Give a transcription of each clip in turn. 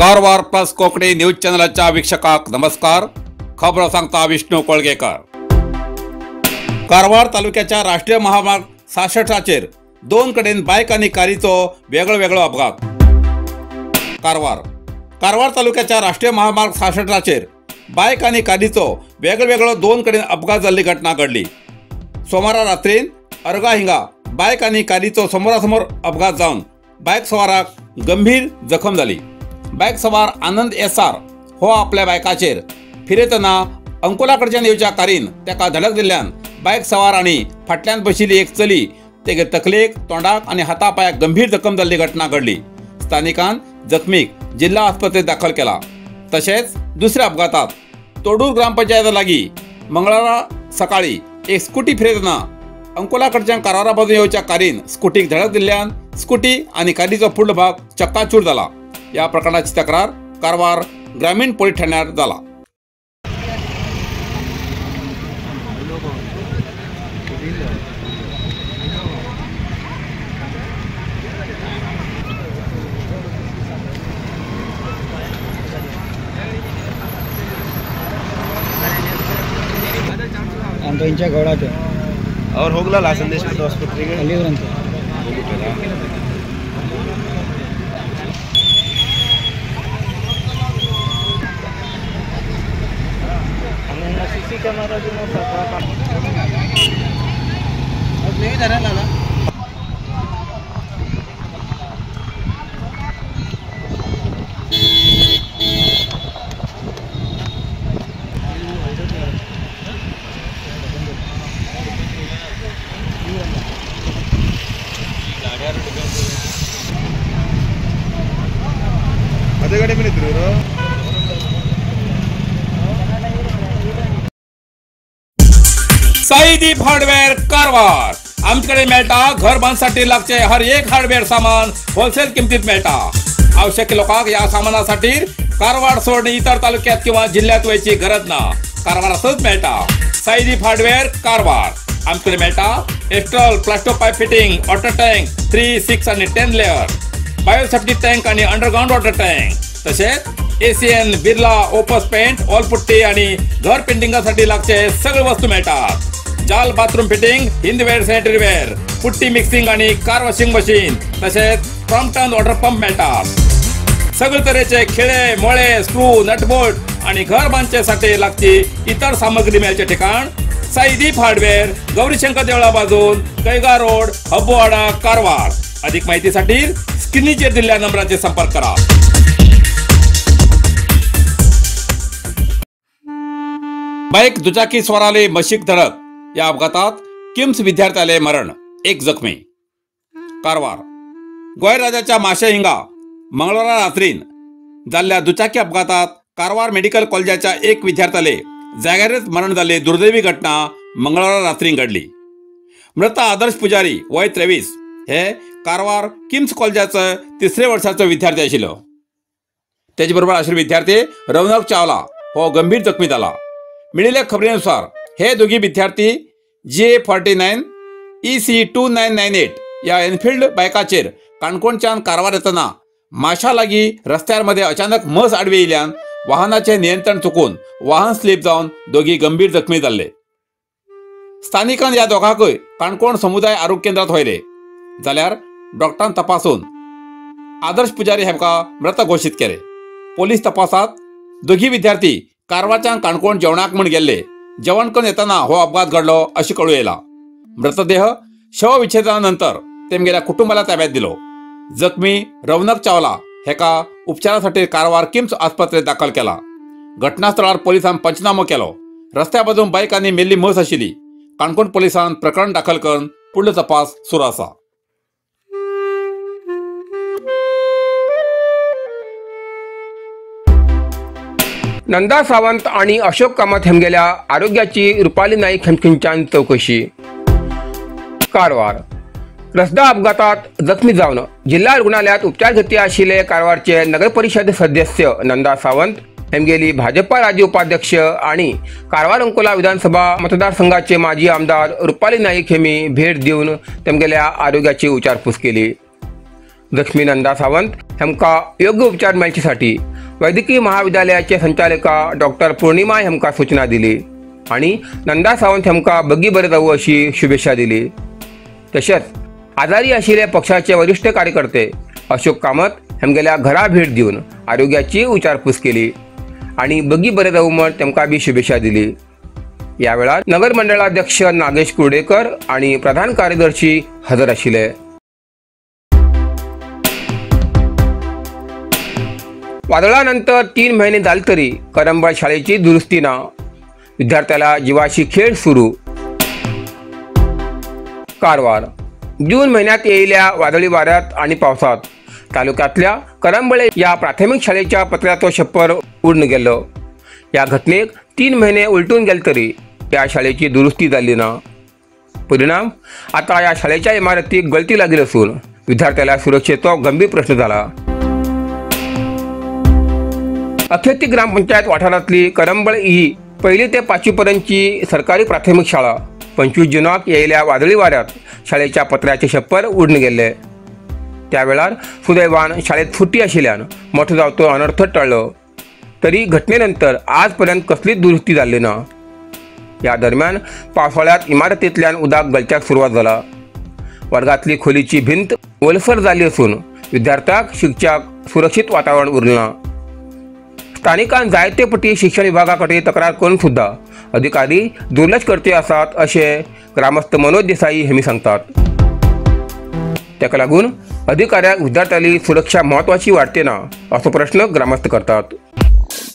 Karwar plus Konkani news चॅनलच्या वीक्षकांक नमस्कार. खबर सांगता विष्णू कोळगेकर. कारवार तालुक्याच्या राष्ट्रीय महामार्ग 66 दोन कडेन बायक आणि कारचो वेगळो अपघात. कारवार तालुक्याच्या राष्ट्रीय महामार्ग 66 बायक आणि कारचो वेगळो दोन कडेन अपघात जाल्ली घटना घडली. सोमारा रात्रीन अर्गा हिंगा बायक आणि कारचो समोरासमोर अपघात जावन बायक सवाराक गंभीर जखम जाली. बायक सवार आनंद एसार हो आपल्या बायकाचेर फिरतना अंकोला कडच्यान येवच्या कारीन तेका धडक दिल्ल्यान बायक सवार आणि फाटल्यान बशिल्ली एक चली तेगे तकलेक, तोंडाक आणि हातापायाक गंभीर जखम जाल्ली घटना घडली. स्थानिकान जखमीक जिल्हा आस्पत्रेत दाखल केला. तशेंच दुसऱ्या अपघातात तोडूर ग्रामपंचायता लागीं मंगळारा सकाळी एक स्कूटी फिरतना अंकोला कडच्यान कारवारा बाजून येवच्या कारीन स्कूटीक धडक दिल्ल्यान स्कूटी आणि कारचो फुडलो भाग चक्काचूर जाला. या प्रकरणाची तक्रार कारवार ग्रामीण पोलीस ठाण्यात झाला. और होगला संदेश आस्पत्रे कैमरा जो नहीं धरा लाला अदे गाडी में इधर साईदीप हार्डवेअर कारवार. आमच्याकडे मेळटा घर बांधसाठी लागचे हर एक हार्डवेअर सामान होलसेल किमतीत मेळटा. आवश्यक लोकांक या सामानासाठी कारवार सोडून इतर तालुक्यात किंवा जिल्ह्यात वयची गरज ना. कारवारातच मेळटा. साईदीप हार्डवेअर कारवार. आमच्याकडे मेळटा Astral Plasto pipe fitting, water tank 3, 6 आणि 10 लेअर, बायोसेफ्टी टँक आणि अंडरग्राउंड वॉटर टँक, तसेच Asian, Birla, Opus paint, all putty आणि घर पेंटिंगासाठी लागचे सगळे वस्तू मेळतात. जाल bathroom fitting, Hindware, sanitary ware, putty mixing आणि कार वॉशिंग मशीन, तसेच क्रॉम्प्टन वॉटर पंप मेळतात. सगळे तरेचे खिळे, मोळे, स्क्रू, नटबोल्ट आणि घर बांधण्यासाठी लागची इतर सामग्री मेळचे ठिकाण साईदीप हार्डवेअर, गौरीशंकर देवळा बाजून, कैगा रोड, हब्बुवाडा, कारवार. अधिक माहितीसाठी स्क्रीनचेर दिलेल्या नंबराचे संपर्क करा. बाईक दुचाकी स्वाराले मशीक धडक. या अपघातात किम्स विद्यार्थ्याले मरण, एक जखमी. कारवार गोंय राज्याच्या माशे हिंगा मंगळवारा रात्रीन जाल्ल्या दुचाकी अपघातात कारवार मेडिकल कॉलेजाच्या एक विद्यार्थ्याले जाग्यारच मरण जाल्ली दुर्दैवी घटना मंगळवारा रात्री घडली. मृत आदर्श पुजारी वय 23 हे कारवार किम्स कॉलेजाचं 3रे वर्षाचो विद्यार्थी आशिल्लो. तेजे बरोबर आशिल्लो विद्यार्थी रौनक चावला हो गंभीर जखमी जाला. मिळिल्ल्या खबरेनुसार हे दोघी विद्यार्थी GA49 EC2998 या एनफिल्ड बायकाचेर काणकोणच्यान कारवार येतना माशा लागीं रस्त्यार अचानक म्हस आडवी येयल्यान वाहनाचे नियंत्रण चुकून वाहन स्लीप जावन दोघी गंभीर जखमी जाल्ले. स्थानिकान या दोघांकय काणकोण समुदाय आरोग्य केंद्रात व्हयले. जाल्यार डॉक्टरान तपासून आदर्श पुजारी हेमकां मृत घोशीत केले. पोलीस तपासात दोघी विद्यार्थी कारवारच्यान काणकोण जेवणाक म्हूण गेल्ले. जेवण करून येताना हो अपघात घडलो अशी कळून येयला. मृतदेह शवविच्छेदनानंतर तेमगेल्या कुटुंबाला ताब्यात दिलो. जखमी रौनक चावला हेका उपचारासाठी कारवार किम्स आस्पत्रेत दाखल केला. घटनास्थळार पोलिसांन पंचनामो केलो. रस्त्या बाजून बायक आनी मेल्ली म्हस आशिल्ली. काणकोण पोलिसांन प्रकरण दाखल करून पुढलो तपास सुरू आसा. नंदा सावंत आणि अशोक कामत हेमगेल्या आरोग्याची रुपाली नाईक हेमकींच्यान चौकशी. कारवार रस्ता अपघातात जखमी जावन जिल्हा रुग्णालयात उपचार घेतले आशिल्ले कारवारचे नगर परिषद सदस्य नंदा सावंत हेमगेली भाजपा राज्य उपाध्यक्ष आणि कारवार अंकोला विधानसभा मतदारसंघाचे माजी आमदार रुपाली नाईक हेमी भेट देऊन तेमगेल्या आरोग्याची विचारपूस केली। जखमी नंदा सावंत हेमका योग्य उपचार मेळचेसाठी वैद्यकीय महाविद्यालयाचे संचालिका डॉक्टर पौर्णिमा हेमका सूचना दिली आणि नंदा सावंत हेमका बगी बरे जावू अशी शुभेच्छा दिली। तसेच आजारी आशिल्ले पक्षाचे वरिष्ठ कार्यकर्ते अशोक कामत हेमगेल्या घरा भेट देऊन आरोग्याची विचारपूस केली आणि बगी बरे जावू म्हण तेमका बी शुभेच्छा दिली। या वेळार नगर मंडळाध्यक्ष नागेश कुर्डेकर आणि प्रधान कार्यदर्शी हजर आशिल्ले। वादळानंतर 3 महिने झाले तरी करंबळ शाळेची दुरुस्ती ना, विद्यार्थ्याला जीवाशी खेळ सुरू। कारवार जून महिन्यात येयल्या वादळी वाऱ्यात आणि पावसात तालुक्यातल्या करंबळे या प्राथमिक शाळेच्या पत्र्याचो छप्पर उडून गेलो। या घटनेक 3 महिने उलटून गेले तरी या शाळेची दुरुस्ती झाली ना। परिणाम आता या शाळेच्या इमारतीक गळती लागली असून विद्यार्थ्याला सुरक्षेचो गंभीर प्रश्न झाला। अखेती ग्रामपंचायत वाठारातली करंबळ ही 1ली ते 5वी पर्यंतची सरकारी प्राथमिक शाळा 25 जूनाक येयल्या वादळी वाऱ्यात शाळेच्या पत्र्याचे छप्पर उडून गेले। त्यावेळार सुदैवान शाळेत सुट्टी आशिल्ल्यान मोठो जावचो अनर्थ टळलो, तरी घटनेनंतर आजपर्यंत कसलीच दुरुस्ती जाल्ली ना। या दरम्यान पावसाळ्यात इमारतींतल्यान उदक गळच्याक सुरवात जाला। वर्गातली खोलीची भिंत ओलसर जाली असून विद्यार्थ्यांक शिकच्याक सुरक्षीत वातावरण उरलें ना। स्थानिकांन जायते पटी शिक्षण विभागाकडे तक्रार करून सुद्धा अधिकारी दुर्लक्ष करते आसात असे ग्रामस्थ मनोज देसाई हेमी सांगतात। त्याका लागून अधिकाऱ्यांक विद्यार्थ्यांची सुरक्षा महत्वाची वाटते ना असो प्रश्न ग्रामस्थ करतात।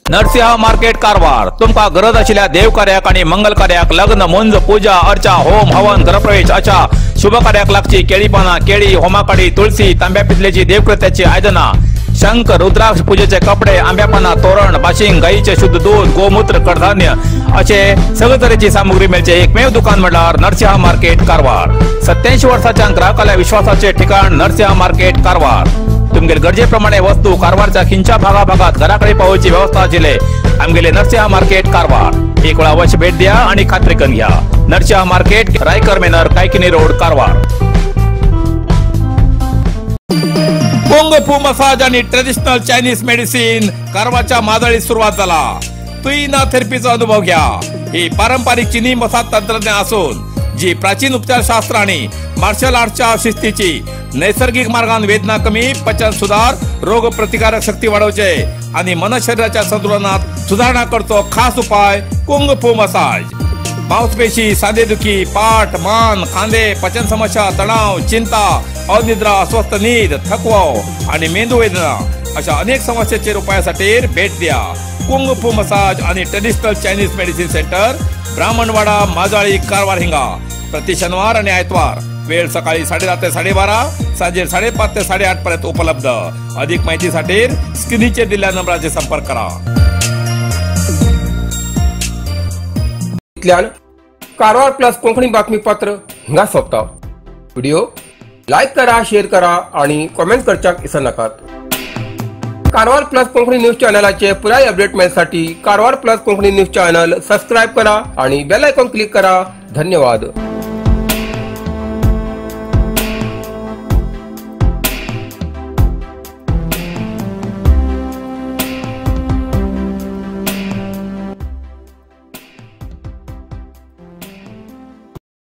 नरसिंह मार्केट कारवार तुमका गरज आशिल्ल्या देवकार्याक आणि मंगल कार्याक, लग्न, मुंज, पूजा अर्चा, होम हवन, गृहप्रवेश अशा शुभ कार्याक लागची केळी पाना, केळी, होमाकडी, तुळशी, तांब्या पितलेची देवकृत्याची आयदना, शंख, रुद्राक्ष पूजेचे कपडे, आंब्या पाना, तोरण, बाशिंग, गाईचे शुद्ध दूध, गोमूत्र, कडधान्य असे सगळे तरेची सामुग्री मेळचे एकमेव दुकान म्हणल्यार नरसिंह मार्केट कारवार। 87 वर्सांच्या ग्राहकाल्या विश्वासाचे ठिकाण नरसिंह मार्केट कारवार। तुमगेर गरजेप्रमाणे वस्तू कारवारच्या खिंच्या भागाभागात घराकडे पावोवची व्यवस्था आशिल्ले आमगेले नरसिंह मार्केट कारवार। एक वेळ अवश्य भेट द्या आणि खात्री करून घ्या। Narasimha market, Raikar manor, Kaikini road, Karwar. Kung fu massage आणि ट्रेडिशनल चायनीज मेडिसिन कारवारच्या मादळीत सुरुवात झाला। तुईना थेरपीचा अनुभव घ्या। ही पारंपरिक चीनी मसाज तंत्रज्ञान असून जी प्राचीन उपचारशास्त्र आणि मार्शल आर्टच्या शिस्तीची नैसर्गिक मार्गान वेदना कमी, पचन सुधार, रोग प्रतिकारक शक्ती वाढवचे आणि मन शरीराच्या संतुलनात सुधारणा करतो खास उपाय कुंग फू मसाज। मांसपेशी, सांधेदुखी, पाठ, मान, खांदे, पचन समस्या, तणाव, चिंता, अनिद्रा, अस्वस्थ नींद, थकवा आणि मेंदू वेदना अशा अनेक समस्यांचे उपायासाठी भेट द्या। कुंग फू मसाज आणि traditional Chinese medicine centre, Brahmanwada, Majali, Karwar हिंगा। प्रति शनिवार आणि आयतवार। वेळ सकाळी 10:30 ते 12:30, सांजे 5:30 ते 8:30 पर्यंत उपलब्ध। अधिक माहितीसाठी स्क्रीनचे दिलेल्या नंबराचे संपर्क करा। कारवार प्लस कोंकणी बातमीपत्र हिंगा सोपता। व्हिडिओ लाईक करा, शेअर करा आणि कमेंट करच्याक विसरू नकात। कारवार प्लस कोंकणी न्यूज चॅनलाचे पुराय अपडेट मिळण्यासाठी Karwar plus Konkani news channel subscribe करा आणि बेल आयकॉन क्लिक करा। धन्यवाद।